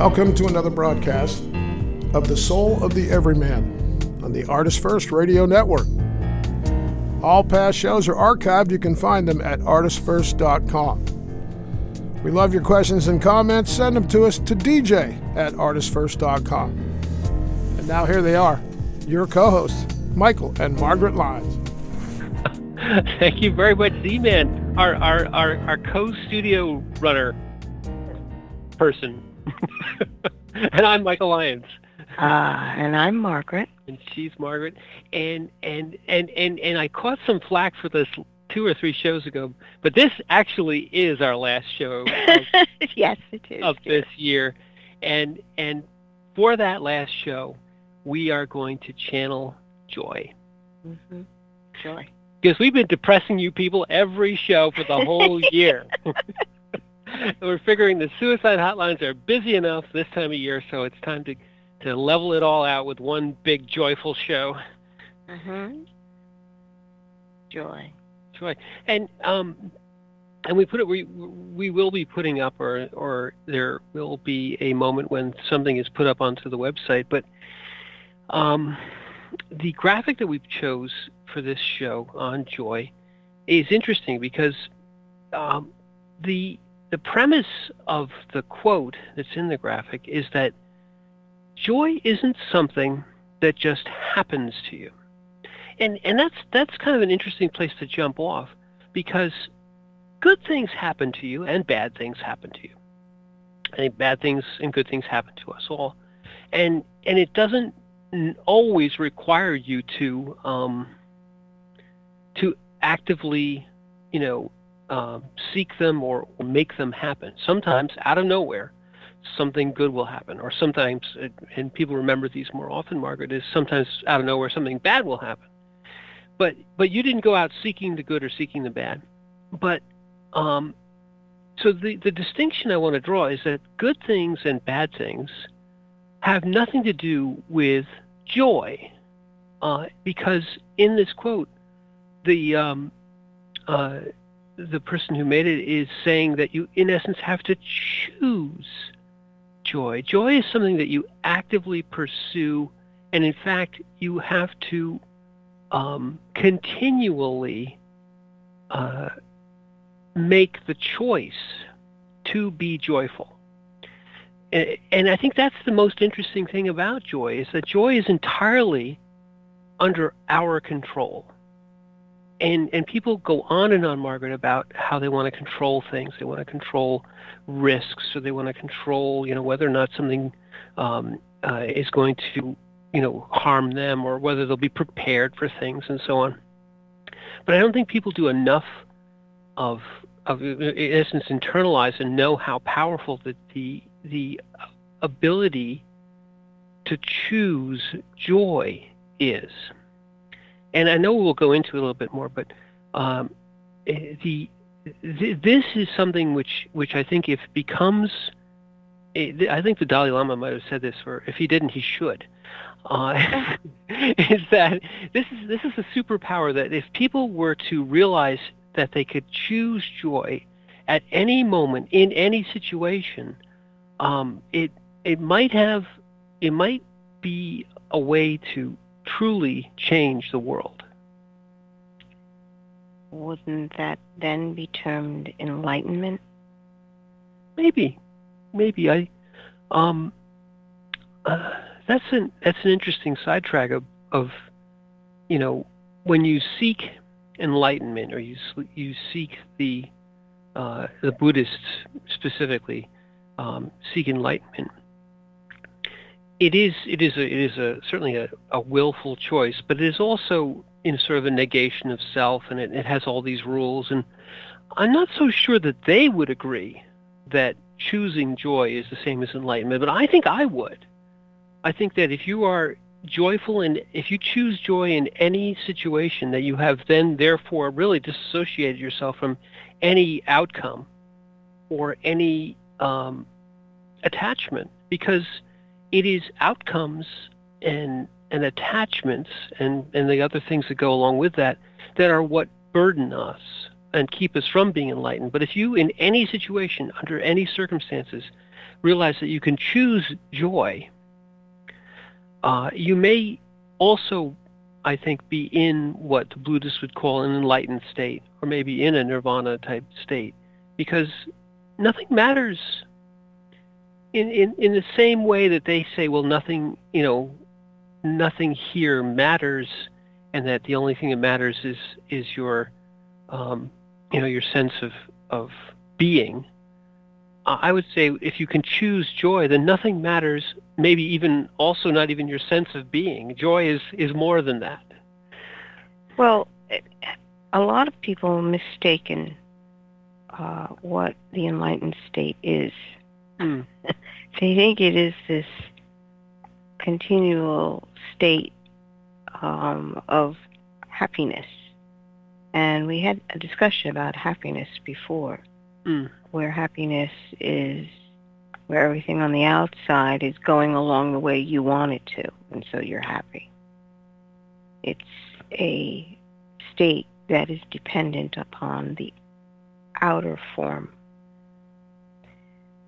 Welcome to another broadcast of The Soul of the Everyman on the ArtistFirst Radio Network. All past shows are archived. You can find them at ArtistFirst.com. We love your questions and comments. Send them to us to DJ@ArtistFirst.com. And now here they are, your co-hosts, Michael and Margaret Lyons. Thank you very much, Z-Man, our co-studio runner person. And I'm Michael Lyons. And I'm Margaret. And she's Margaret. And I caught some flack for this 2 or 3 shows ago, but this actually is our last show yes, it is, of this year. And for that last show, we are going to channel joy. Mm-hmm. Joy. Because we've been depressing you people every show for the whole year. We're figuring the suicide hotlines are busy enough this time of year, so it's time to level it all out with one big joyful show. Mm-hmm. Joy. And we put it. We will be putting up, or there will be a moment when something is put up onto the website. But the graphic that we've chose for this show on joy is interesting because the premise of the quote that's in the graphic is that joy isn't something that just happens to you. And that's kind of an interesting place to jump off, because good things happen to you and bad things happen to you. And bad things and good things happen to us all. And it doesn't always require you to actively, seek them or make them happen. Sometimes out of nowhere, something good will happen, or sometimes, and people remember these more often, Margaret, is sometimes out of nowhere something bad will happen. But you didn't go out seeking the good or seeking the bad. But so the distinction I want to draw is that good things and bad things have nothing to do with joy, because in this quote, the person who made it is saying that you, in essence, have to choose joy. Joy is something that you actively pursue, and in fact, you have to continually make the choice to be joyful. And I think that's the most interesting thing about joy, is that joy is entirely under our control. And people go on and on, Margaret, about how they want to control things. They want to control risks, or they want to control, whether or not something is going to, harm them, or whether they'll be prepared for things and so on. But I don't think people do enough of in essence, internalize and know how powerful the ability to choose joy is. And I know we'll go into it a little bit more, but this is something which I think if becomes, I think the Dalai Lama might have said this, or if he didn't, he should. Is that this is a superpower that if people were to realize that they could choose joy at any moment in any situation, it might be a way to truly change the world. Wouldn't that then be termed enlightenment? Maybe. That's an interesting sidetrack of when you seek enlightenment, or you seek the Buddhists specifically seek enlightenment. It is certainly a willful choice, but it is also in sort of a negation of self, and it has all these rules. And I'm not so sure that they would agree that choosing joy is the same as enlightenment, but I think I would. I think that if you are joyful, and if you choose joy in any situation, that you have then therefore really disassociated yourself from any outcome or any attachment, because it is outcomes and attachments and the other things that go along with that are what burden us and keep us from being enlightened. But if you, in any situation, under any circumstances, realize that you can choose joy, you may also, I think, be in what the Buddhists would call an enlightened state, or maybe in a nirvana type state, because nothing matters in the same way that they say, well, nothing, nothing here matters, and that the only thing that matters is your, your sense of being. I would say if you can choose joy, then nothing matters. Maybe even also not even your sense of being. Joy is more than that. Well, a lot of people mistaken what the enlightened state is. Mm. They think it is this continual state of happiness. And we had a discussion about happiness before, where happiness is where everything on the outside is going along the way you want it to, and so you're happy. It's a state that is dependent upon the outer form,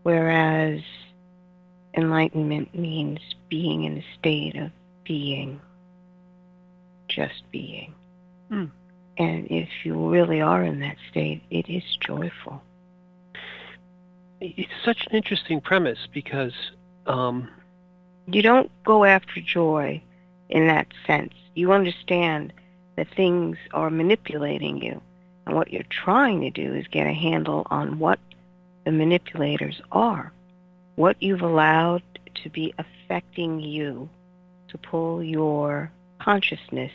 whereas enlightenment means being in a state of being, just being. Mm. And if you really are in that state, it is joyful. It's such an interesting premise because you don't go after joy in that sense. You understand that things are manipulating you, and what you're trying to do is get a handle on what the manipulators are, what you've allowed to be affecting you to pull your consciousness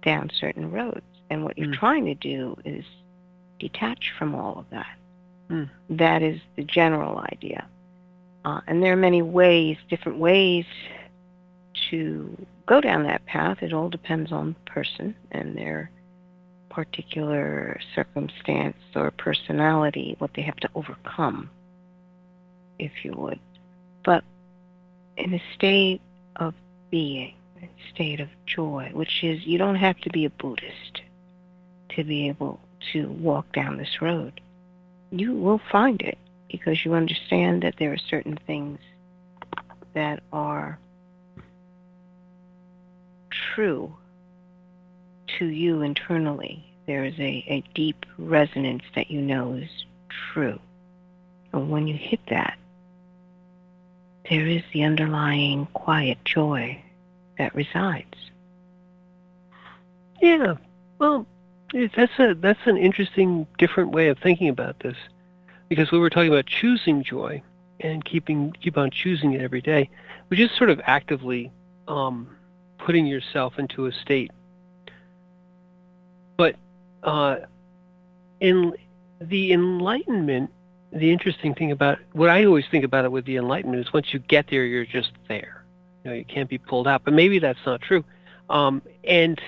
down certain roads. And what you're trying to do is detach from all of that. That is the general idea. And there are many ways, different ways to go down that path. It all depends on the person and their particular circumstance or personality, what they have to overcome, if you would. But in a state of being, a state of joy, which is, you don't have to be a Buddhist to be able to walk down this road. You will find it because you understand that there are certain things that are true to you internally. There is a deep resonance that you know is true. And when you hit that, there is the underlying quiet joy that resides. Yeah, well, that's an interesting, different way of thinking about this, because we were talking about choosing joy and keep on choosing it every day, which is sort of actively putting yourself into a state. But in the enlightenment, the interesting thing about what I always think about it with the enlightenment is once you get there, you're just there. You can't be pulled out. But maybe that's not true. And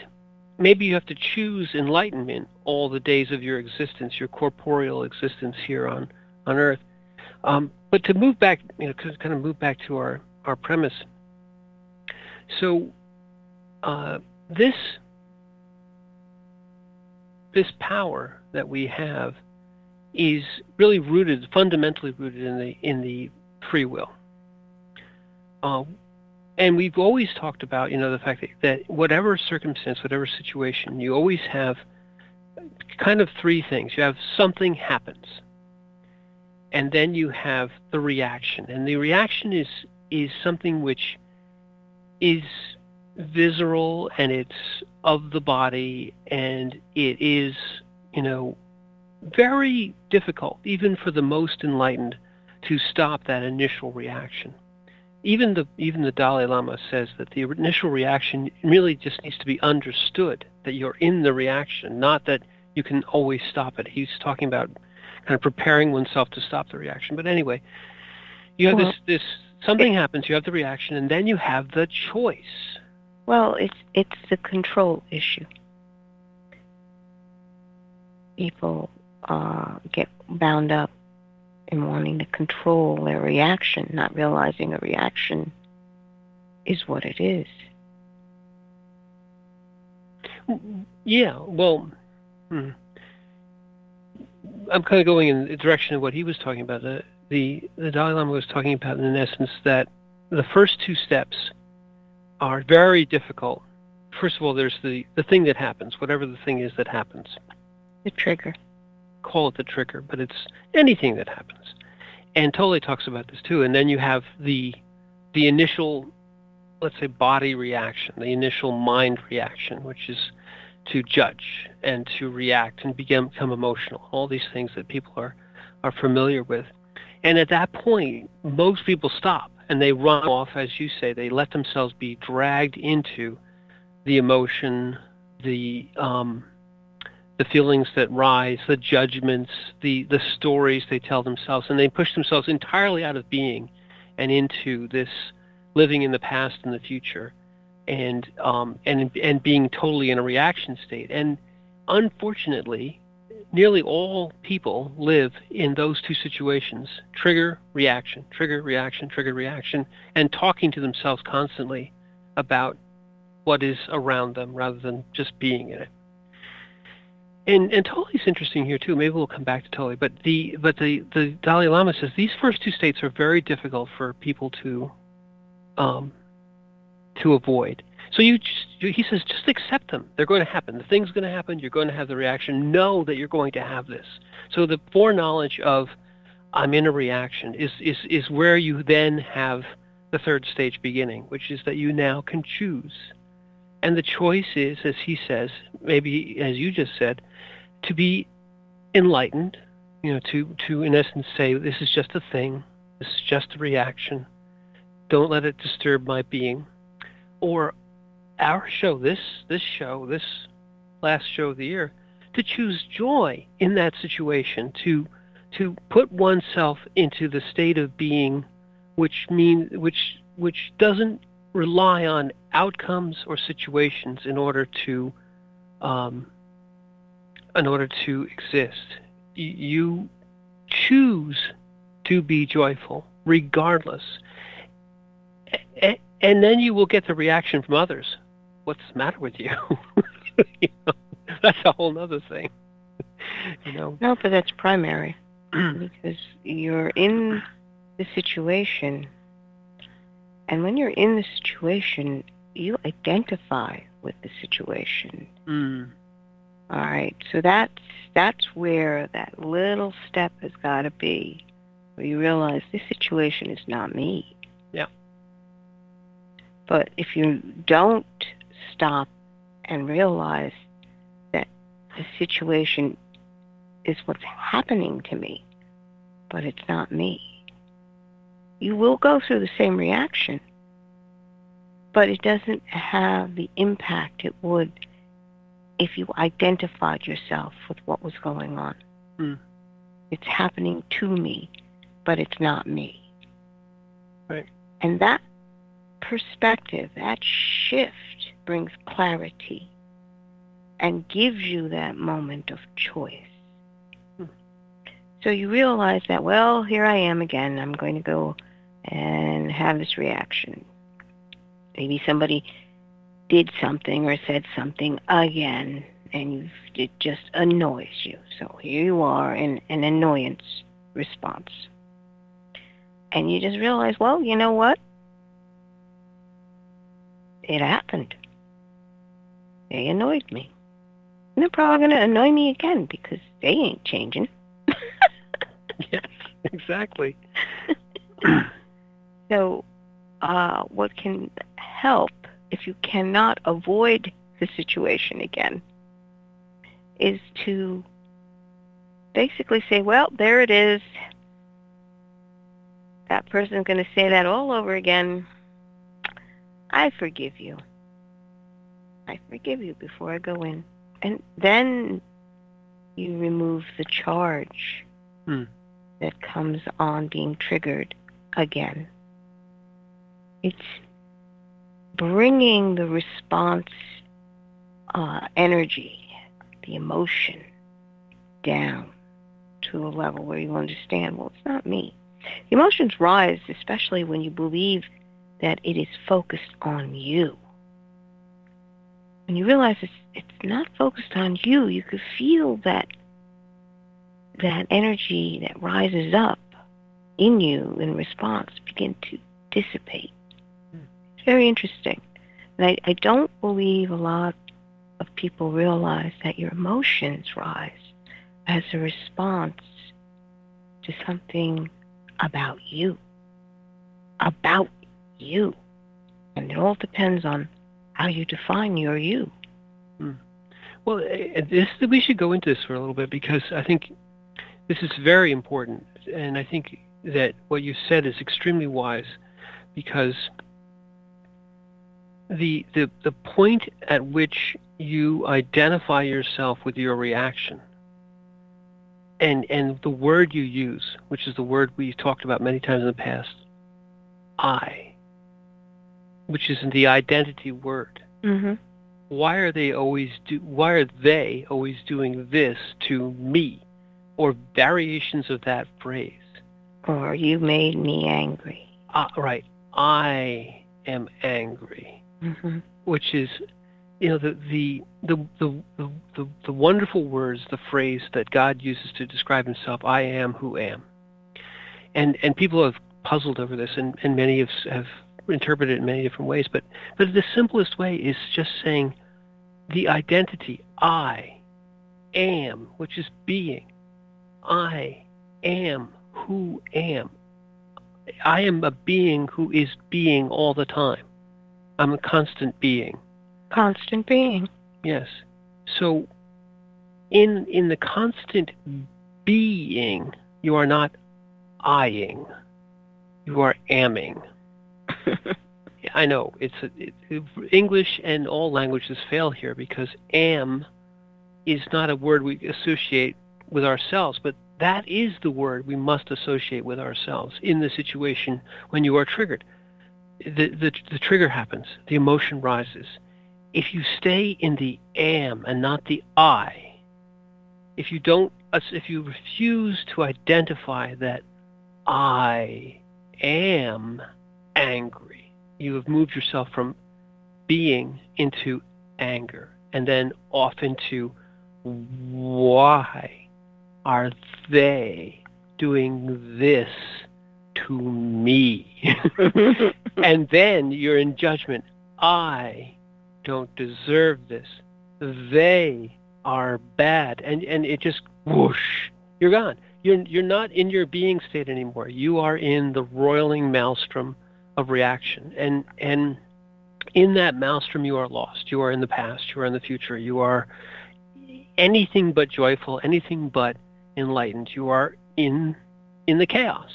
maybe you have to choose enlightenment all the days of your existence, your corporeal existence here on Earth. But to move back, kind of move back to our premise. So this power that we have is really fundamentally rooted in the free will. And we've always talked about, the fact that whatever circumstance, whatever situation, you always have kind of three things. You have something happens, and then you have the reaction. And the reaction is something which is visceral, and it's of the body, and it is, very difficult, even for the most enlightened, to stop that initial reaction. Even the Dalai Lama says that the initial reaction really just needs to be understood, that you're in the reaction, not that you can always stop it. He's talking about kind of preparing oneself to stop the reaction. But anyway, you have this something happens, you have the reaction, and then you have the choice. Well, it's the control issue. People get bound up in wanting to control their reaction, not realizing a reaction is what it is. Yeah, well, I'm kind of going in the direction of what he was talking about. the Dalai Lama was talking about, in essence, that the first two steps are very difficult. First of all, there's the thing that happens, whatever the thing is that happens. The trigger. Call it the trigger, but it's anything that happens. And Tolle talks about this too. And then you have the initial, let's say, body reaction, the initial mind reaction, which is to judge and to react and become emotional. All these things that people are familiar with. And at that point, most people stop and they run off, as you say. They let themselves be dragged into the emotion, the feelings that rise, the judgments, the stories they tell themselves, and they push themselves entirely out of being and into this living in the past and the future, and being totally in a reaction state. And unfortunately, nearly all people live in those two situations: trigger, reaction, trigger, reaction, trigger, reaction, and talking to themselves constantly about what is around them rather than just being in it. And Tolle's interesting here too. Maybe we'll come back to Tolle, but the Dalai Lama says these first two states are very difficult for people to avoid. So he says, just accept them. They're going to happen. The thing's going to happen. You're going to have the reaction. Know that you're going to have this. So the foreknowledge of I'm in a reaction is where you then have the third stage beginning, which is that you now can choose. And the choice is, as he says, maybe as you just said, to be enlightened, to in essence say, this is just a thing, this is just a reaction, don't let it disturb my being. Or our show, this last show of the year, to choose joy in that situation, to put oneself into the state of being which doesn't rely on outcomes or situations in order to exist. You choose to be joyful regardless, and then you will get the reaction from others. What's the matter with you? That's a whole other thing. No, but that's primary because you're in the situation. And when you're in the situation, you identify with the situation. All right. So that's where that little step has got to be, where you realize this situation is not me. Yeah. But if you don't stop and realize that the situation is what's happening to me, but it's not me, you will go through the same reaction, but it doesn't have the impact it would if you identified yourself with what was going on. It's happening to me, but it's not me. Right. And that perspective, that shift brings clarity and gives you that moment of choice. So you realize that, well, here I am again. I'm going to go and have this reaction. Maybe somebody did something or said something again, and it just annoys you. So here you are in an annoyance response. And you just realize, well, you know what? It happened. They annoyed me. And they're probably going to annoy me again because they ain't changing. Yes, exactly. So what can help if you cannot avoid the situation again is to basically say, well, there it is. That person's going to say that all over again. I forgive you. I forgive you before I go in. And then you remove the charge that comes on being triggered again. It's bringing the response energy, the emotion, down to a level where you understand, well, it's not me. The emotions rise, especially when you believe that it is focused on you. When you realize it's not focused on you, you could feel that energy that rises up in you in response begin to dissipate. It's very interesting. And I don't believe a lot of people realize that your emotions rise as a response to something about you. About you. And it all depends on how you define your you. Well, we should go into this for a little bit, because I think this is very important. And I think that what you said is extremely wise, because the point at which you identify yourself with your reaction, and the word you use, which is the word we talked about many times in the past, I, which is the identity word. Mm-hmm. Why are they always doing this to me, or variations of that phrase? Or you made me angry. Right. I am angry. Mm-hmm. Which is, the wonderful words, the phrase that God uses to describe himself, I am who am. And people have puzzled over this, and many have interpreted it in many different ways, but the simplest way is just saying the identity, I am, which is being. I am who am. I am a being who is being all the time. I'm a constant being. Constant being. Yes. So in the constant being, you are not I-ing. You are amming. I know English and all languages fail here, because am is not a word we associate with ourselves, but that is the word we must associate with ourselves in the situation when you are triggered. The trigger happens, the emotion rises. If you stay in the am and not the I, if you refuse to identify that I am angry, you have moved yourself from being into anger, and then off into why are they doing this to me? And then you're in judgment. I don't deserve this. They are bad. And it just whoosh, you're gone. You're not in your being state anymore. You are in the roiling maelstrom of reaction. And in that maelstrom you are lost. You are in the past, you are in the future, you are anything but joyful, anything but enlightened. You are in the chaos.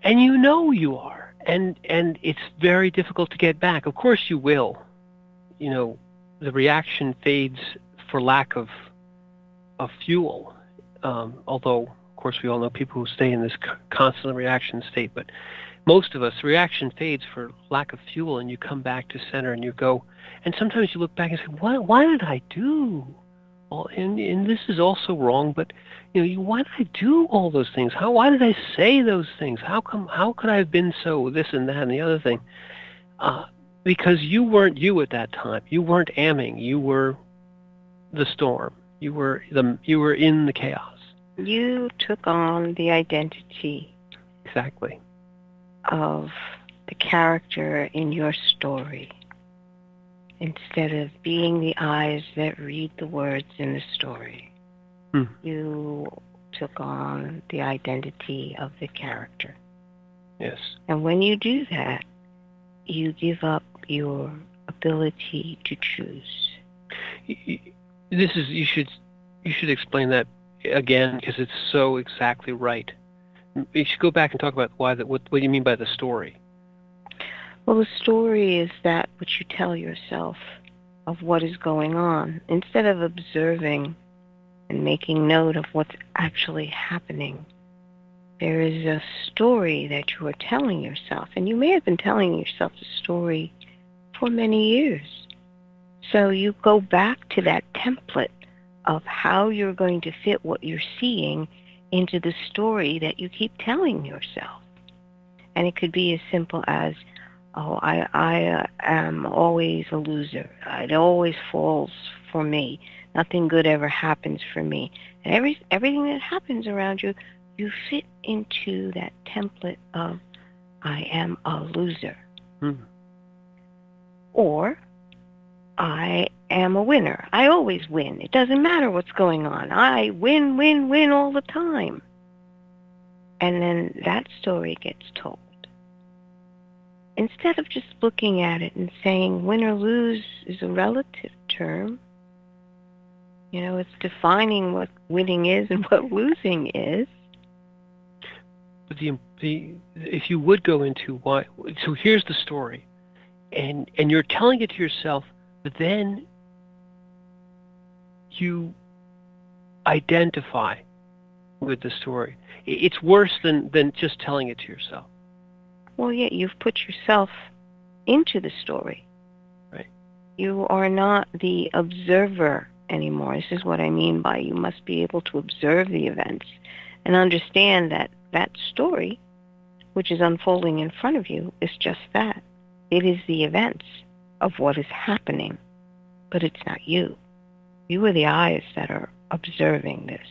And you are. And it's very difficult to get back. Of course you will. The reaction fades for lack of fuel. Although, of course, we all know people who stay in this constant reaction state. But most of us, reaction fades for lack of fuel, and you come back to center and you go. And sometimes you look back and say, why did I do? Well, and this is also wrong, but why did I do all those things? Why did I say those things? How could I have been so this and that and the other thing? Because you weren't you at that time. You weren't amming. You were the storm. You were in the chaos. You took on the identity. Exactly. Of the character in your story, instead of being the eyes that read the words in the story. You took on the identity of the character. Yes. And when you do that, you give up your ability to choose. You should explain that again, because it's so exactly right. You should go back and talk about what you mean by the story. Well, the story is that which you tell yourself of what is going on, instead of observing and making note of what's actually happening. There is a story that you are telling yourself, and you may have been telling yourself the story for many years. So you go back to that template of how you're going to fit what you're seeing into the story that you keep telling yourself. And it could be as simple as, I am always a loser. It always falls for me. Nothing good ever happens for me. And everything that happens around you, you fit into that template of I am a loser. Or I am a winner. I always win. It doesn't matter what's going on. I win, win, win all the time. And then that story gets told. Instead of just looking at it and saying win or lose is a relative term, it's defining what winning is and what losing is. But if you would go into why, so here's the story, and you're telling it to yourself, but then you identify with the story. It's worse than just telling it to yourself. Well, yeah, you've put yourself into the story. Right. You are not the observer anymore. This is what I mean by you must be able to observe the events and understand that that story, which is unfolding in front of you, is just that. It is the events of what is happening, but it's not you. You are the eyes that are observing this.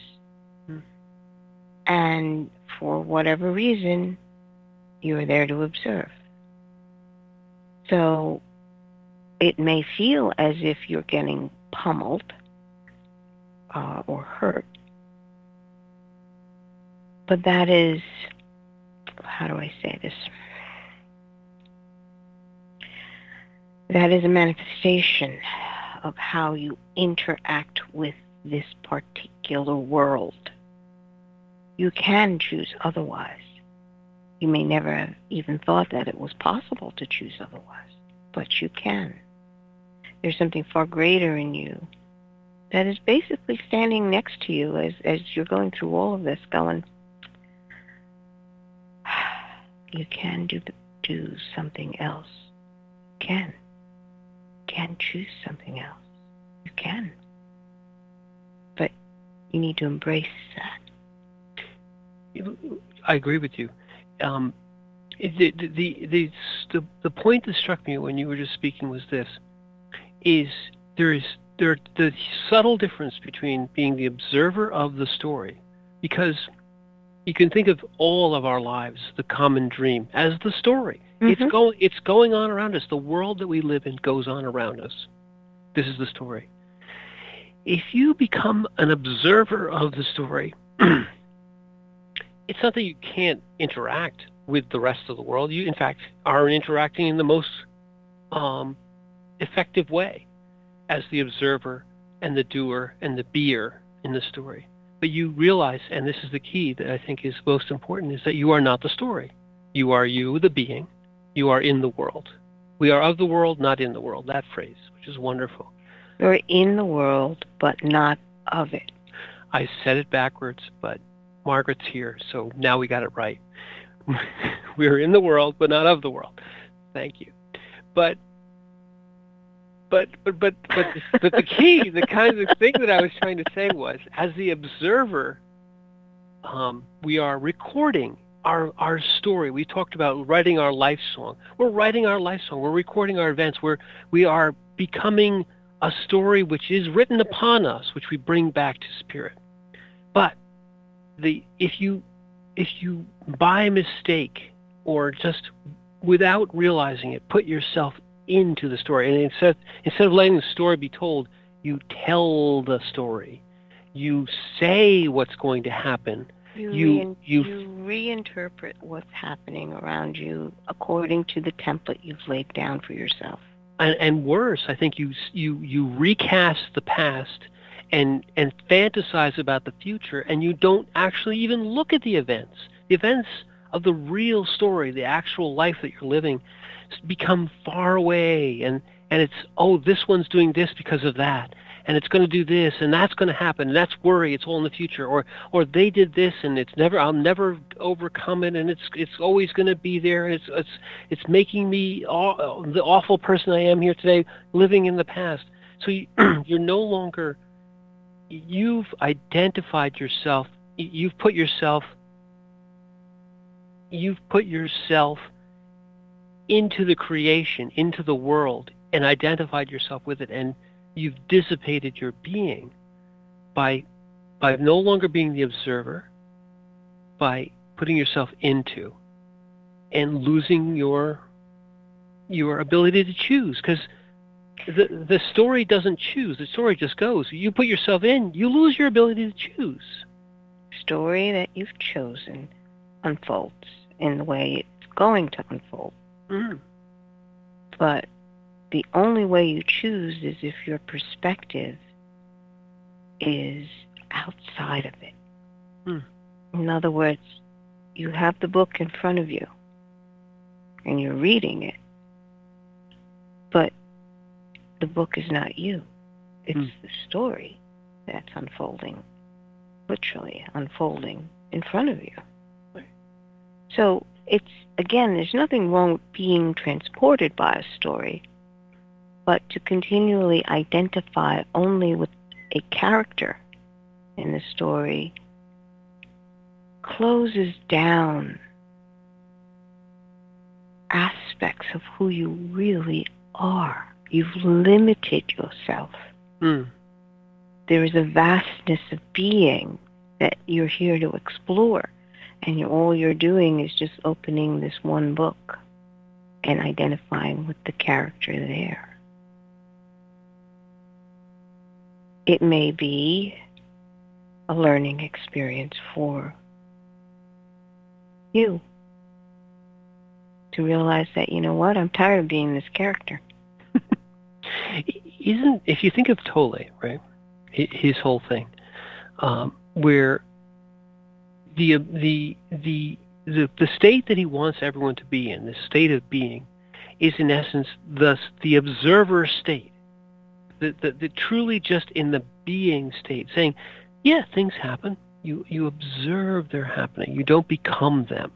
And for whatever reason, you are there to observe. So it may feel as if you're getting pummeled or hurt, but that is, how do I say this? That is a manifestation of how you interact with this particular world. You can choose otherwise. You may never have even thought that it was possible to choose otherwise, but you can. There's something far greater in you that is basically standing next to you as you're going through all of this, going, you can do something else. You can choose something else. You can. But you need to embrace that. I agree with you. The point that struck me when you were just speaking was this: there the subtle difference between being the observer of the story, because you can think of all of our lives, the common dream, as the story. Mm-hmm. It's going on around us. The world that we live in goes on around us. This is the story. If you become an observer of the story, it's not that you can't interact with the rest of the world. You, in fact, are interacting in the most effective way as the observer and the doer and the beer in the story. But you realize, and this is the key that I think is most important, is that you are not the story. You are you, the being. You are in the world. We are of the world, not in the world. That phrase, which is wonderful. You're in the world, but not of it. I said it backwards, but Margaret's here, so now we got it right. We're in the world, but not of the world. Thank you. But the key, the kind of thing that I was trying to say was, as the observer, we are recording our story. We talked about writing our life song. We're writing our life song. We're recording our events. We are becoming a story which is written upon us, which we bring back to spirit. But if you by mistake or just without realizing it, put yourself into the story, and instead of letting the story be told, you tell the story. You say what's going to happen. You reinterpret what's happening around you according to the template you've laid down for yourself. And worse, I think you recast the past and fantasize about the future, and you don't actually even look at the events. The events of the real story, the actual life that you're living, become far away, and it's, oh, this one's doing this because of that, and it's going to do this, and that's going to happen, and that's worry, it's all in the future, or they did this, and I'll never overcome it, and it's always going to be there, and it's making me the awful person I am here today, living in the past. So you're no longer, you've identified yourself, you've put yourself into the creation, into the world, and identified yourself with it, and you've dissipated your being by no longer being the observer, by putting yourself into and losing your ability to choose, because the story doesn't choose. The story just goes. You put yourself in, you lose your ability to choose. Story that you've chosen unfolds in the way it's going to unfold. Mm. But the only way you choose is if your perspective is outside of it. Mm. In other words, you have the book in front of you and you're reading it, but the book is not you. It's the story that's unfolding, literally unfolding in front of you. Right. So it's, again, there's nothing wrong with being transported by a story, but to continually identify only with a character in the story closes down aspects of who you really are. You've limited yourself. Mm. There is a vastness of being that you're here to explore, and all you're doing is just opening this one book and identifying with the character there. It may be a learning experience for you to realize that, you know what, I'm tired of being this character. If you think of Tolle, right, his whole thing, where the state that he wants everyone to be in, the state of being, is in essence thus the observer state, the truly just in the being state, saying, yeah, things happen. You observe they're happening. You don't become them.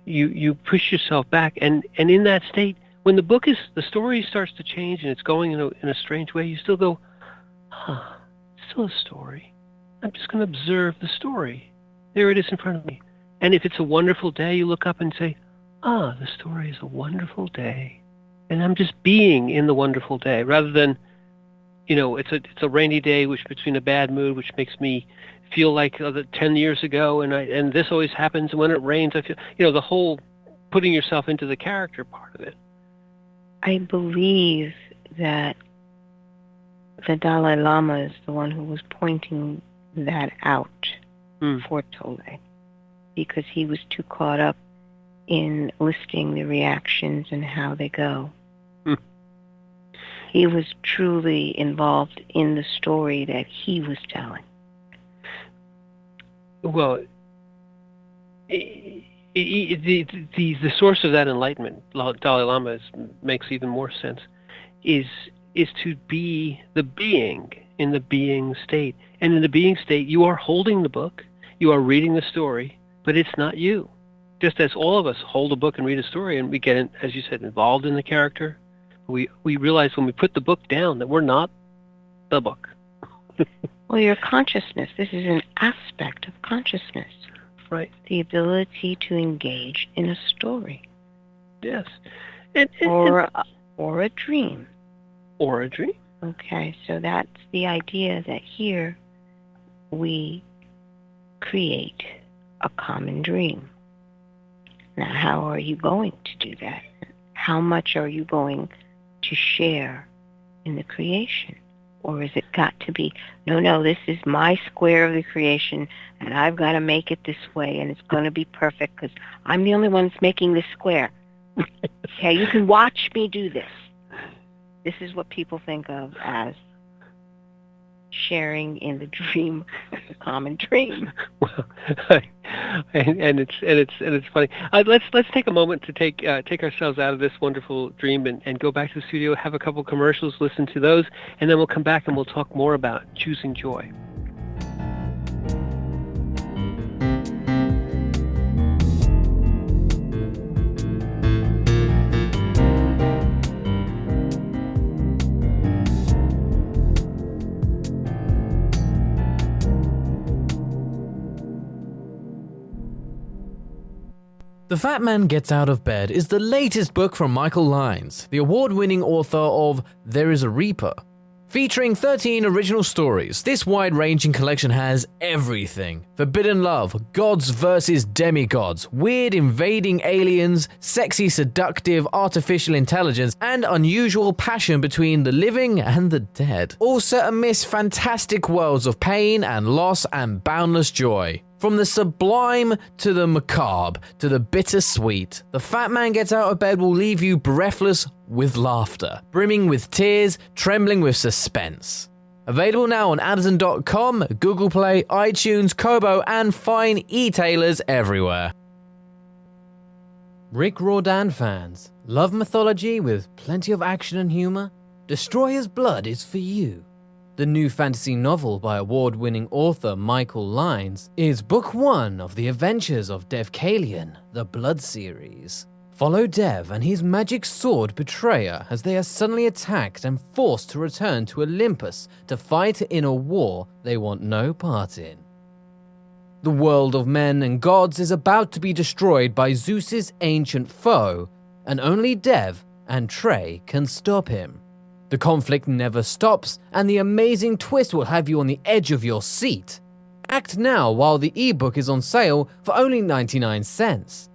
You push yourself back, and in that state, when the story starts to change and it's going in a strange way, you still go, it's still a story. I'm just going to observe the story. There it is in front of me. And if it's a wonderful day, you look up and say, the story is a wonderful day. And I'm just being in the wonderful day, rather than, it's a rainy day, which puts me in a bad mood, which makes me feel like 10 years ago, and this always happens. And when it rains, I feel, the whole putting yourself into the character part of it. I believe that the Dalai Lama is the one who was pointing that out for Tolle, because he was too caught up in listing the reactions and how they go. He was truly involved in the story that he was telling. Well, the source of that enlightenment, Dalai Lama, makes even more sense, is to be the being in the being state. And in the being state, you are holding the book, you are reading the story, but it's not you. Just as all of us hold a book and read a story, and we get, as you said, involved in the character, we realize when we put the book down that we're not the book. Well, your consciousness, this is an aspect of consciousness. Right. The ability to engage in a story. Yes. Or a dream. Or a dream. Okay, so that's the idea that here we create a common dream. Now, how are you going to do that? How much are you going to share in the creation? Or is it got to be, no, this is my square of the creation, and I've got to make it this way, and it's going to be perfect because I'm the only one that's making this square. Okay, you can watch me do this. This is what people think of as sharing in the dream, the common dream. Well, and it's funny. Let's take a moment to take ourselves out of this wonderful dream and go back to the studio, have a couple commercials, listen to those, and then we'll come back and we'll talk more about choosing joy. The Fat Man Gets Out of Bed is the latest book from Michael Lyons, the award-winning author of There is a Reaper. Featuring 13 original stories, this wide-ranging collection has everything. Forbidden love, gods versus demigods, weird invading aliens, sexy seductive artificial intelligence, and unusual passion between the living and the dead. All set amidst fantastic worlds of pain and loss and boundless joy. From the sublime to the macabre to the bittersweet, the Fat Man Gets Out of Bed will leave you breathless with laughter, brimming with tears, trembling with suspense. Available now on Amazon.com, Google Play, iTunes, Kobo, and fine e-tailers everywhere. Rick Riordan fans, love mythology with plenty of action and humor? Destroyer's Blood is for you. The new fantasy novel by award-winning author Michael Lines is book 1 of the adventures of Devkalion, the Blood series. Follow Dev and his magic sword Betrayer as they are suddenly attacked and forced to return to Olympus to fight in a war they want no part in. The world of men and gods is about to be destroyed by Zeus's ancient foe, and only Dev and Trey can stop him. The conflict never stops, and the amazing twist will have you on the edge of your seat. Act now while the ebook is on sale for only 99 cents.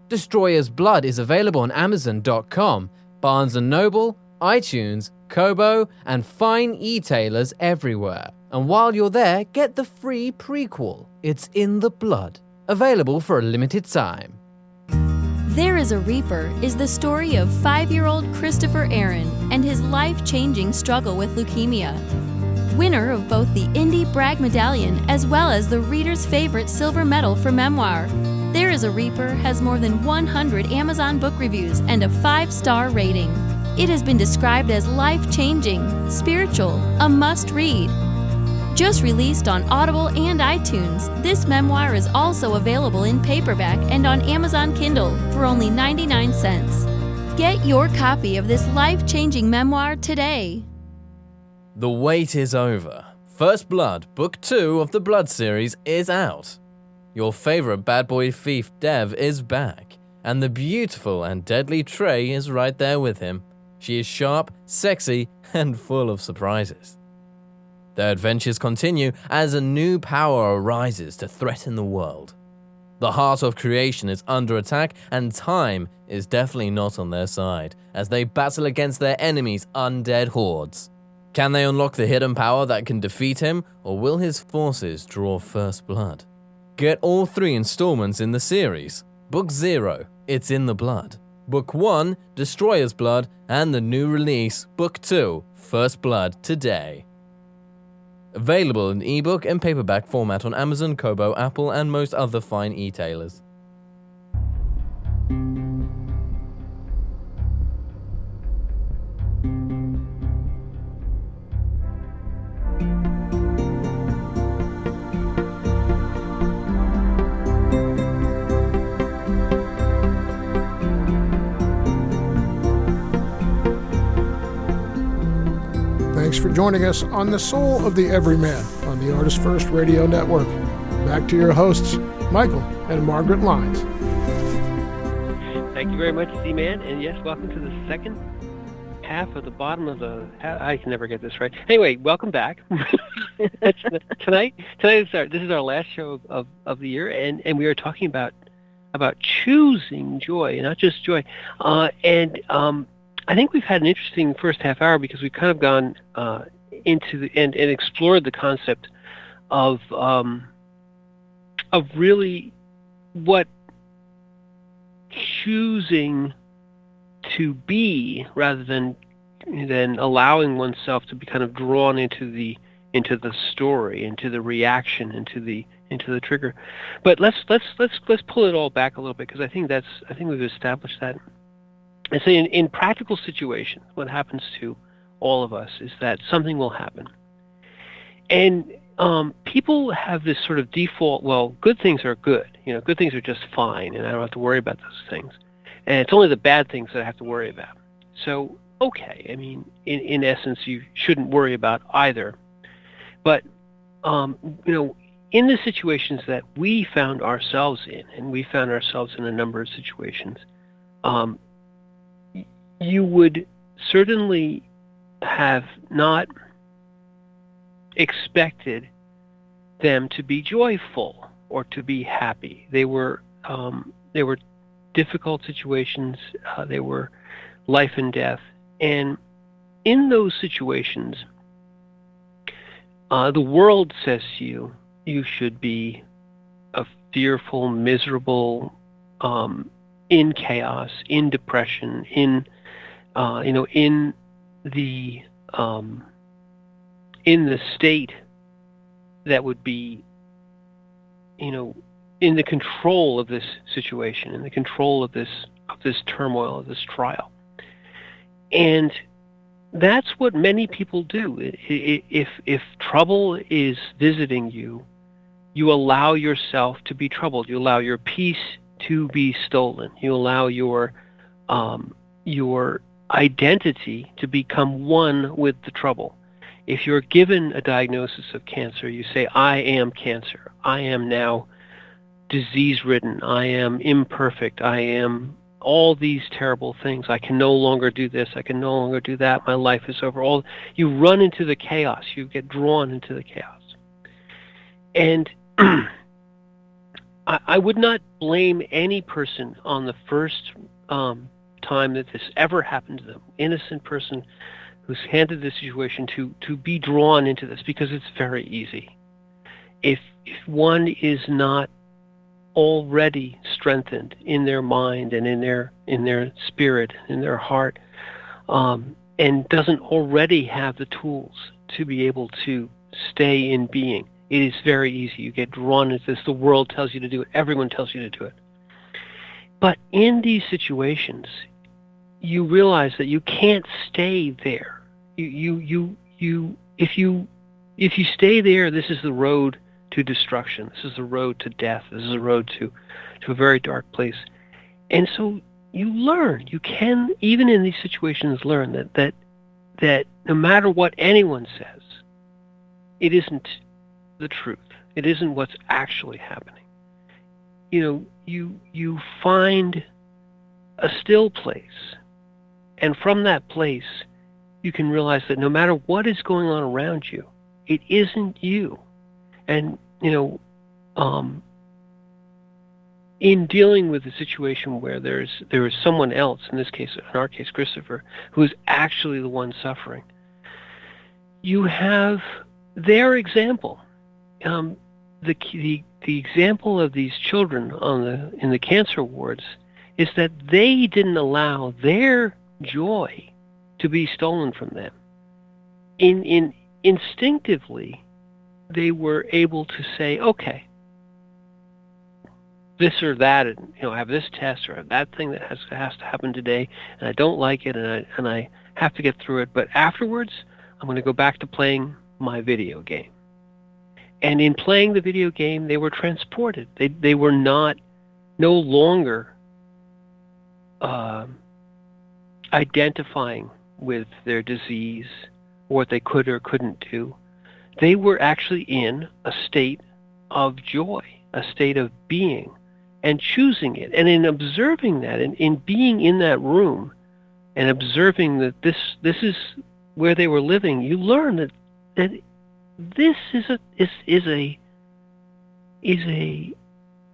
Destroyer's Blood is available on Amazon.com, Barnes & Noble, iTunes, Kobo, and fine e-tailers everywhere. And while you're there, get the free prequel, It's in the Blood, available for a limited time. There is a Reaper is the story of 5-year-old Christopher Aaron and his life-changing struggle with leukemia. Winner of both the Indie Brag Medallion as well as the reader's favorite silver medal for memoir, There is a Reaper has more than 100 Amazon book reviews and a 5-star rating. It has been described as life-changing, spiritual, a must-read. Just released on Audible and iTunes, this memoir is also available in paperback and on Amazon Kindle for only 99 cents. Get your copy of this life-changing memoir today. The wait is over. First Blood, Book 2 of the Blood series is out. Your favorite bad boy thief Dev is back, and the beautiful and deadly Trey is right there with him. She is sharp, sexy, and full of surprises. Their adventures continue as a new power arises to threaten the world. The heart of creation is under attack, and time is definitely not on their side as they battle against their enemies' undead hordes. Can they unlock the hidden power that can defeat him, or will his forces draw first blood? Get all 3 installments in the series. Book 0, It's in the Blood. Book 1, Destroyer's Blood, and the new release, Book 2, First Blood, today. Available in ebook and paperback format on Amazon, Kobo, Apple, and most other fine e-tailers. Thanks for joining us on The Soul of the Everyman on the ArtistFirst Radio Network. Back to your hosts, Michael and Margaret Lines. Thank you very much, Z-Man, and yes, welcome to the second half of the bottom of the... I can never get this right. Anyway, welcome back. Tonight this is our last show of the year, and we are talking about choosing joy, not just joy. I think we've had an interesting first half hour because we've kind of gone into and explored the concept of really what choosing to be rather than allowing oneself to be kind of drawn into the story, into the reaction, into the trigger. But let's pull it all back a little bit because I think we've established that. I say in practical situations, what happens to all of us is that something will happen. And people have this sort of default, well, good things are good. Good things are just fine, and I don't have to worry about those things. And it's only the bad things that I have to worry about. So, okay, I mean, in essence, you shouldn't worry about either. But, in the situations that we found ourselves in, and we found ourselves in a number of situations, you would certainly have not expected them to be joyful or to be happy. They were difficult situations. They were life and death. And in those situations, the world says to you, you should be a fearful, miserable, in chaos, in depression, in the state that would be, in the control of this situation, in the control of this turmoil, of this trial. And that's what many people do. If trouble is visiting you, you allow yourself to be troubled. You allow your peace to be stolen. You allow your identity to become one with the trouble. If you're given a diagnosis of cancer, you say, I am cancer. I am now disease-ridden. I am imperfect. I am all these terrible things. I can no longer do this. I can no longer do that. My life is over. You run into the chaos. You get drawn into the chaos. And I would not blame any person on the first time that this ever happened to them, innocent person who's handed this situation, to be drawn into this, because it's very easy. If one is not already strengthened in their mind and in their spirit, in their heart, and doesn't already have the tools to be able to stay in being, it is very easy. You get drawn into this. The world tells you to do it. Everyone tells you to do it. But in these situations, you realize that you can't stay there. If you stay there, this is the road to destruction. This is the road to death. This is the road to a very dark place. And so you learn. You can, even in these situations, learn that no matter what anyone says, it isn't the truth. It isn't what's actually happening. You find a still place, and from that place, you can realize that no matter what is going on around you, it isn't you. And in dealing with a situation where there is someone else, in this case, in our case, Christopher, who is actually the one suffering, you have their example. The example of these children in the cancer wards is that they didn't allow their joy to be stolen from them. Instinctively, they were able to say, okay, this or that, and I have this test or that thing that has to happen today, and I don't like it, and I have to get through it. But afterwards, I'm going to go back to playing my video game. And in playing the video game, they were transported. They were no longer identifying with their disease or what they could or couldn't do. They were actually in a state of joy, a state of being, and choosing it. And in observing that, in being in that room, and observing that this is where they were living, you learn that this is a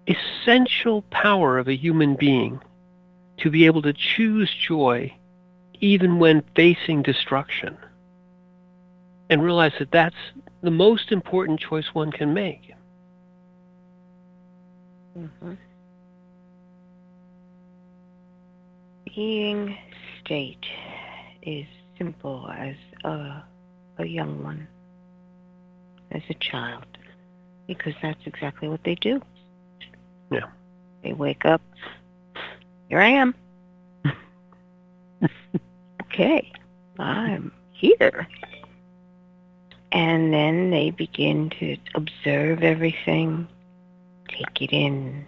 essential power of a human being, to be able to choose joy even when facing destruction, and realize that that's the most important choice one can make. Mm-hmm. Being state is simple as a young one, as a child, because that's exactly what they do. Yeah. They wake up, here I am. Okay, I'm here. And then they begin to observe everything, take it in.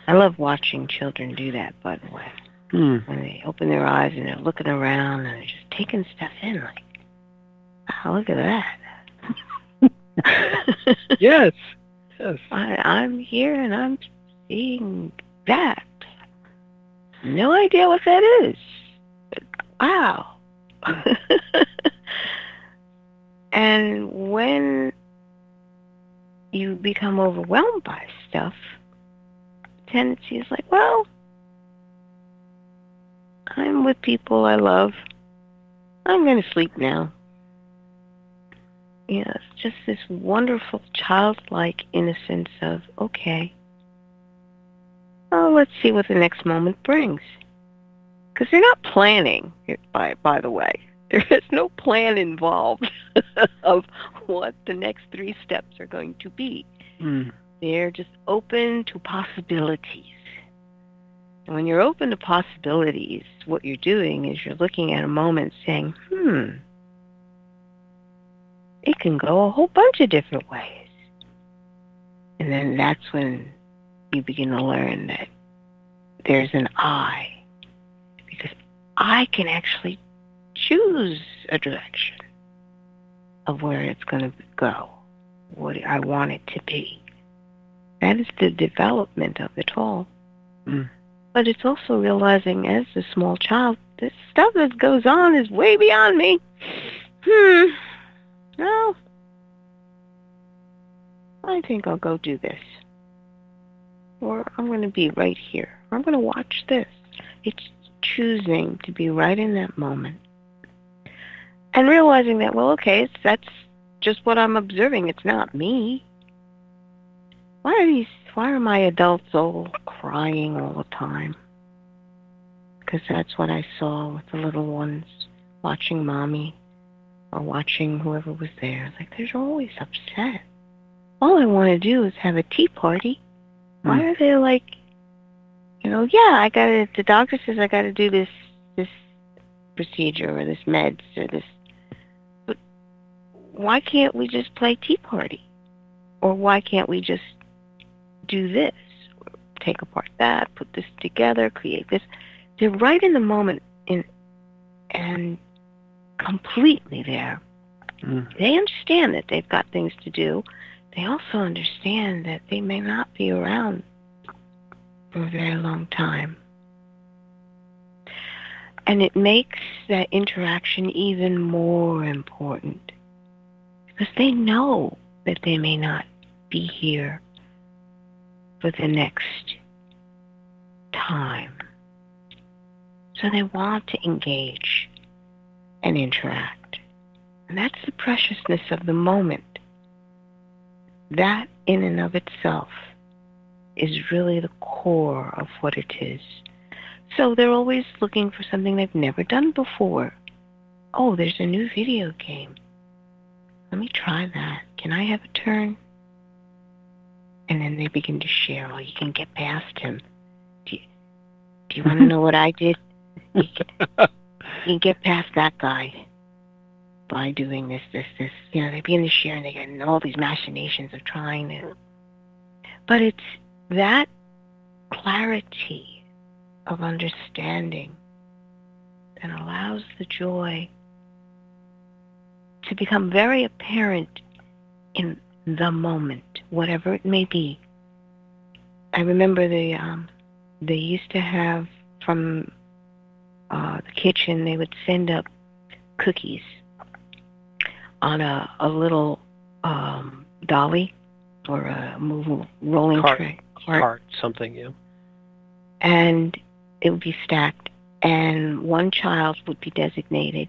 I love watching children do that, by the way. When they open their eyes and they're looking around and they're just taking stuff in, like, wow, look at that. Yes. I'm here and I'm seeing that. No idea what that is. But wow. And when you become overwhelmed by stuff, the tendency is like, well, I'm with people I love. I'm going to sleep now. You know, it's just this wonderful childlike innocence of, okay, oh, let's see what the next moment brings. Because they're not planning, by the way. There is no plan involved of what the next 3 steps are going to be. They're just open to possibilities. And when you're open to possibilities, what you're doing is you're looking at a moment saying, it can go a whole bunch of different ways. And then that's when you begin to learn that there's an I. Because I can actually choose a direction of where it's going to go, what I want it to be. That is the development of it all. But it's also realizing as a small child, this stuff that goes on is way beyond me. No, I think I'll go do this. Or I'm going to be right here. Or I'm going to watch this. It's choosing to be right in that moment. And realizing that, well, okay, that's just what I'm observing. It's not me. Why are my adults all crying all the time? Because that's what I saw with the little ones watching Mommy or watching whoever was there. Like, they're always upset. All I want to do is have a tea party. Why are they like, the doctor says I got to do this procedure or this meds or this. But why can't we just play tea party? Or why can't we just do this? Or take apart that, put this together, create this. They're right in the moment and completely there. They understand that they've got things to do. They also understand that they may not be around for a very long time. And it makes that interaction even more important because they know that they may not be here for the next time. So they want to engage and interact. And that's the preciousness of the moment. That in and of itself is really the core of what it is. So they're always looking for something they've never done before. Oh, there's a new video game. Let me try that. Can I have a turn? And then they begin to share. Oh, you can get past him. Do you want to know what I did? You can get past that guy by doing this. They begin to share and they get in all these machinations of trying to. But it's that clarity of understanding that allows the joy to become very apparent in the moment, whatever it may be. I remember they used to have from the kitchen, they would send up cookies on a little dolly or a movable rolling tray. Cart, something, yeah. And it would be stacked, and one child would be designated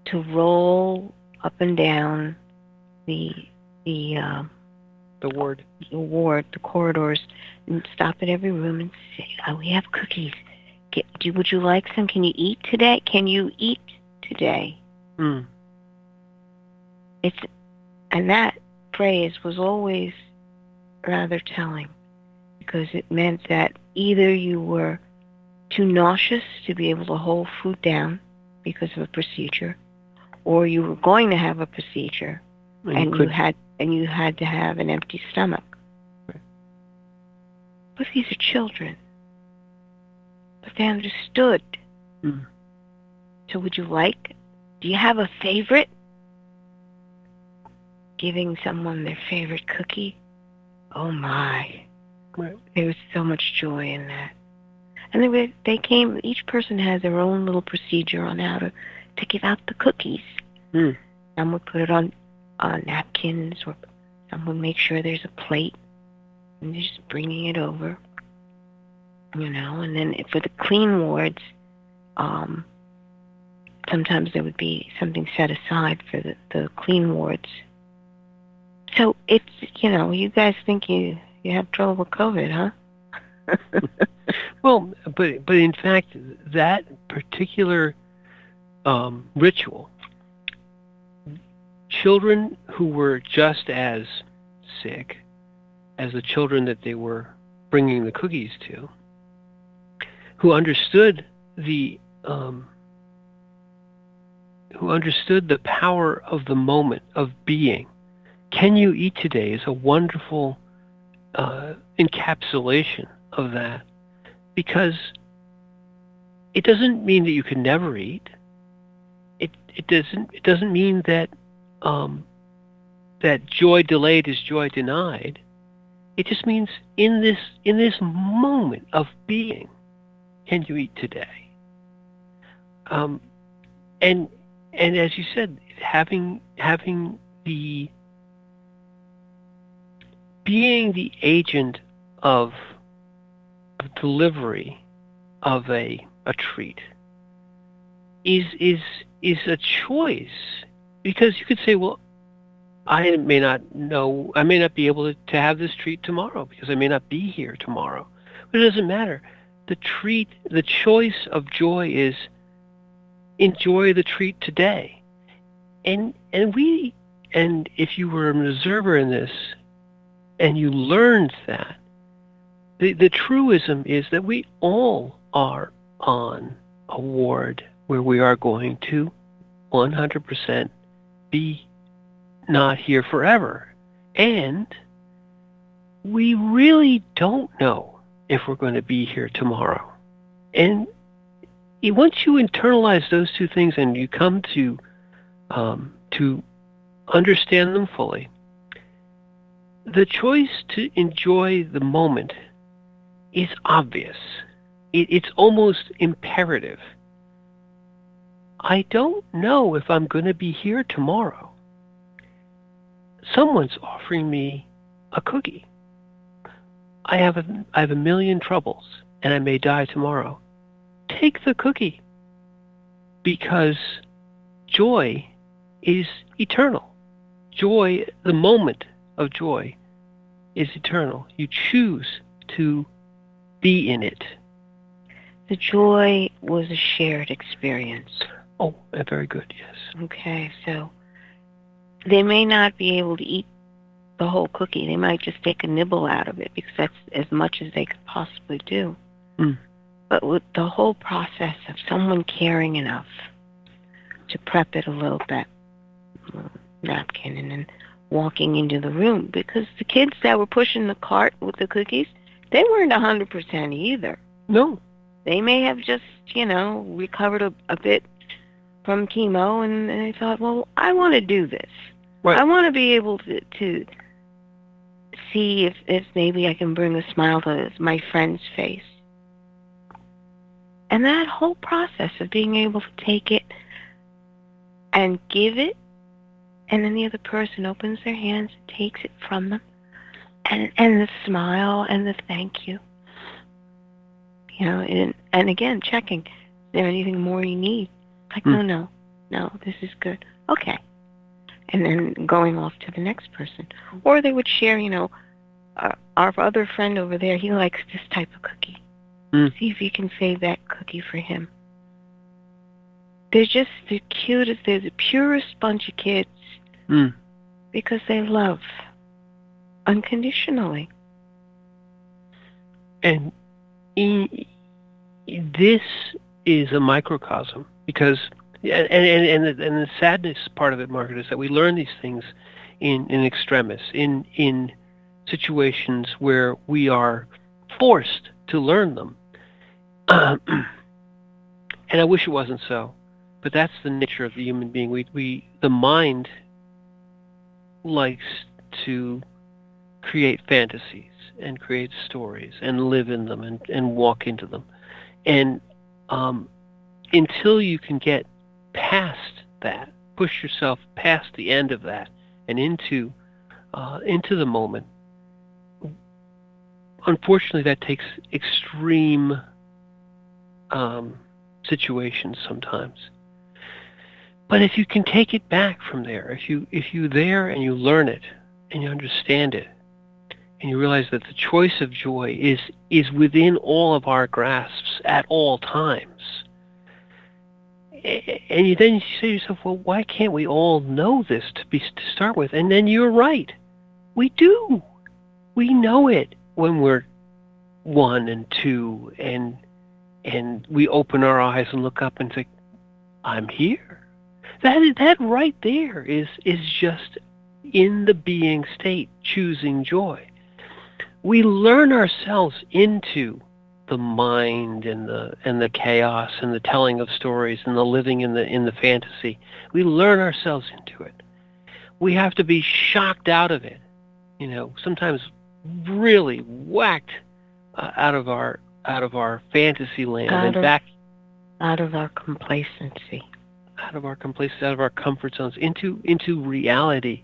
to roll up and down the corridors, and stop at every room and say, "Oh, we have cookies. Would you like some? Can you eat today? Can you eat today?" And that phrase was always rather telling, because it meant that either you were too nauseous to be able to hold food down because of a procedure, or you were going to have a procedure and you had to have an empty stomach. Right. But these are children. But they understood. So do you have a favorite? Giving someone their favorite cookie? Oh my. Right. There was so much joy in that. And they came, each person had their own little procedure on how to give out the cookies. Some would put it on napkins, or someone make sure there's a plate, and they're just bringing it over, and then for the clean wards, sometimes there would be something set aside for the clean wards. So it's, you guys think you have trouble with COVID, huh? Well, but in fact, that particular ritual, children who were just as sick as the children that they were bringing the cookies to, who understood the power of the moment of being. Can you eat today is a wonderful encapsulation of that, because it doesn't mean that you can never eat. It doesn't mean that that joy delayed is joy denied. It just means in this moment of being, can you eat today? And as you said, having the being the agent of delivery of a treat is a choice, because you could say, well, I may not be able to have this treat tomorrow because I may not be here tomorrow. But it doesn't matter. The choice of joy is enjoy the treat today. And if you were an observer in this and you learned that, the truism is that we all are on a ward where we are going to 100% be not here forever. And we really don't know if we're going to be here tomorrow. And once you internalize those two things and you come to understand them fully, the choice to enjoy the moment is obvious. It's almost imperative. I don't know if I'm going to be here tomorrow. Someone's offering me a cookie. I have a million troubles, and I may die tomorrow. Take the cookie, because joy is eternal. Joy, the moment of joy, is eternal. You choose to be in it. The joy was a shared experience. Oh, very good, yes. Okay, so they may not be able to eat the whole cookie. They might just take a nibble out of it because that's as much as they could possibly do. Mm. But with the whole process of someone caring enough to prep it a little bit, napkin, and then walking into the room, because the kids that were pushing the cart with the cookies, they weren't 100% either. No. They may have just, recovered a bit from chemo, and they thought, well, I want to do this. Right. I want to be able to see if maybe I can bring a smile to my friend's face. And that whole process of being able to take it and give it, and then the other person opens their hands and takes it from them, and the smile and the thank you. And again, checking, is there anything more you need? Like, no, this is good. Okay. And then going off to the next person. Or they would share, our other friend over there, he likes this type of cookie. See if you can save that cookie for him. They're just the cutest, they're the purest bunch of kids because they love unconditionally. And this is a microcosm, because and the sadness part of it, Margaret, is that we learn these things in extremis, in situations where we are forced to learn them. And I wish it wasn't so, but that's the nature of the human being. The mind likes to create fantasies and create stories and live in them and walk into them. And until you can get past that, push yourself past the end of that and into the moment. Unfortunately, that takes extreme situations sometimes. But if you can take it back from there, if you there and you learn it and you understand it, and you realize that the choice of joy is within all of our grasps at all times, and you then say to yourself, well, why can't we all know this to start with? And then you're right, we do. We know it when we're 1 and 2, and we open our eyes and look up and think, I'm here. That right there is just in the being state, choosing joy. We learn ourselves into the mind and the chaos and the telling of stories and the living in the fantasy. We learn ourselves into it. We have to be shocked out of it. Sometimes really whacked out of our fantasy land and back out of our complacency, out of our comfort zones into reality.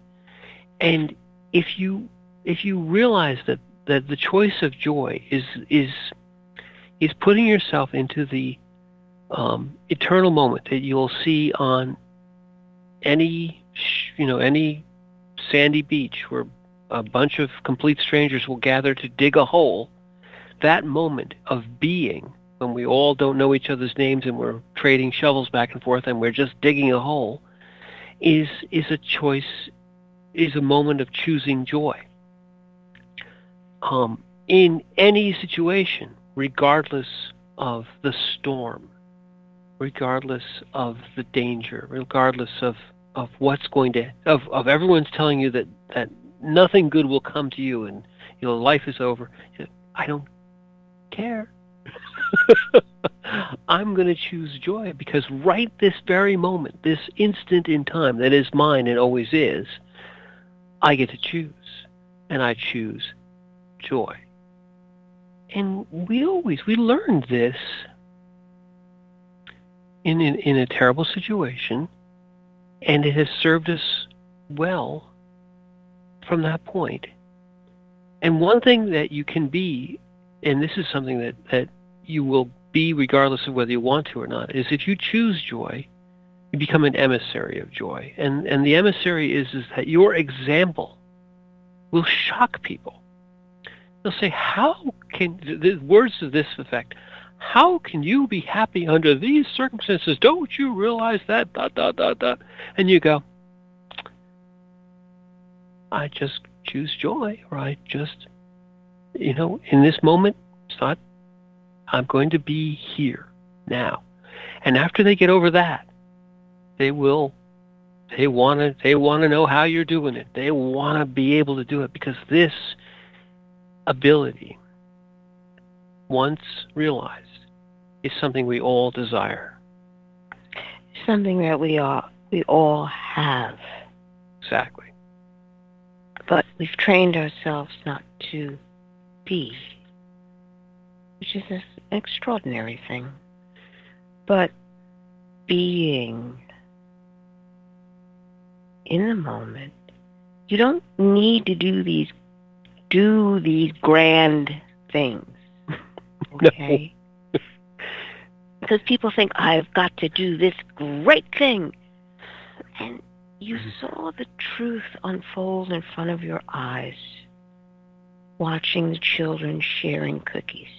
And if you realize that the choice of joy is putting yourself into the eternal moment that you'll see on any sandy beach where a bunch of complete strangers will gather to dig a hole, that moment of being, when we all don't know each other's names and we're trading shovels back and forth and we're just digging a hole, is a choice, is a moment of choosing joy. In any situation, regardless of the storm, regardless of the danger, regardless of what's going to, of everyone's telling you that nothing good will come to you and life is over. I don't care. I'm going to choose joy, because right this very moment, this instant in time that is mine and always is, I get to choose, and I choose joy. And we learned this in a terrible situation, and it has served us well from that point. And one thing that you can be, and this is something that you will be regardless of whether you want to or not, is if you choose joy, you become an emissary of joy. And the emissary is that your example will shock people. They'll say, how can, the words to this effect, how can you be happy under these circumstances? Don't you realize that, ... And you go, I just choose joy, or I just, in this moment, it's not, I'm going to be here now. And after they get over that, they want to know how you're doing it. They want to be able to do it, because this ability, once realized, is something we all desire. Something that we all have. Exactly. But we've trained ourselves not to be, which is an extraordinary thing. But being in the moment, you don't need to do these grand things. Okay? No. Because people think, I've got to do this great thing. And you saw the truth unfold in front of your eyes, watching the children sharing cookies.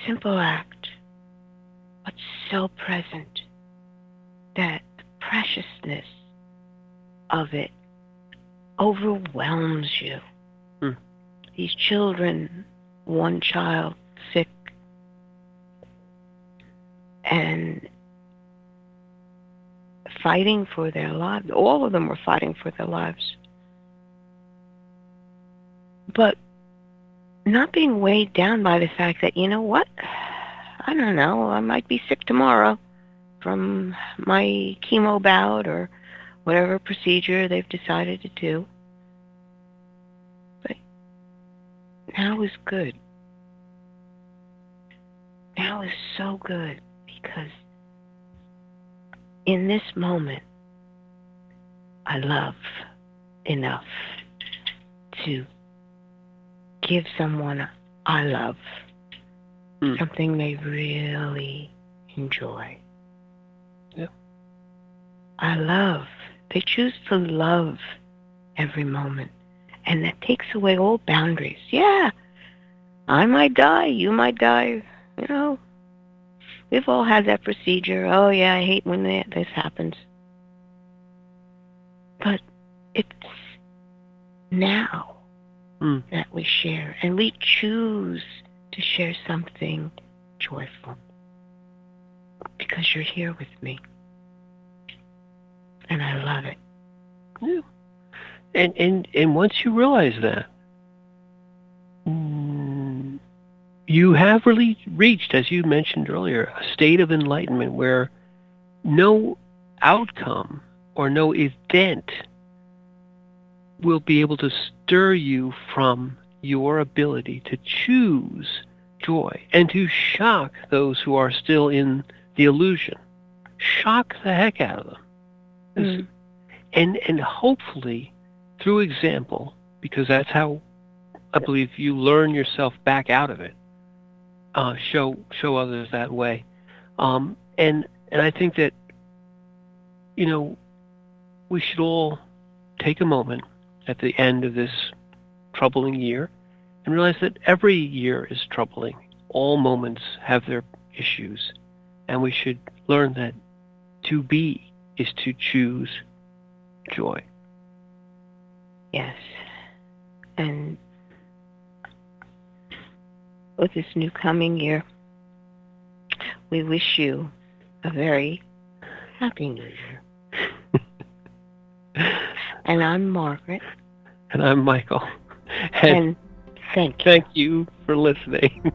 Simple act, but so present that the preciousness of it overwhelms you. These children, one child sick, and fighting for their lives. All of them were fighting for their lives. But not being weighed down by the fact that, you know what? I don't know, I might be sick tomorrow from my chemo bout or whatever procedure they've decided to do. But now is good. Now is so good, because in this moment, I love enough to give someone I love something they really enjoy. Yeah. I love. They choose to love every moment. And that takes away all boundaries. Yeah, I might die. You might die. You know, we've all had that procedure. Oh, yeah, I hate when this happens. But it's now that we share. And we choose to share something joyful. Because you're here with me. And I love it. Yeah. And once you realize that, you have really reached, as you mentioned earlier, a state of enlightenment where no outcome or no event will be able to stir you from your ability to choose joy and to shock those who are still in the illusion. Shock the heck out of them. And hopefully, through example, because that's how I believe you learn yourself back out of it, show others that way. And I think that, you know, we should all take a moment at the end of this troubling year and realize that every year is troubling. All moments have their issues. And we should learn that to be is to choose joy. Yes. And with this new coming year, we wish you a very happy new year. And I'm Margaret. And I'm Michael. And thank you. Thank you for listening.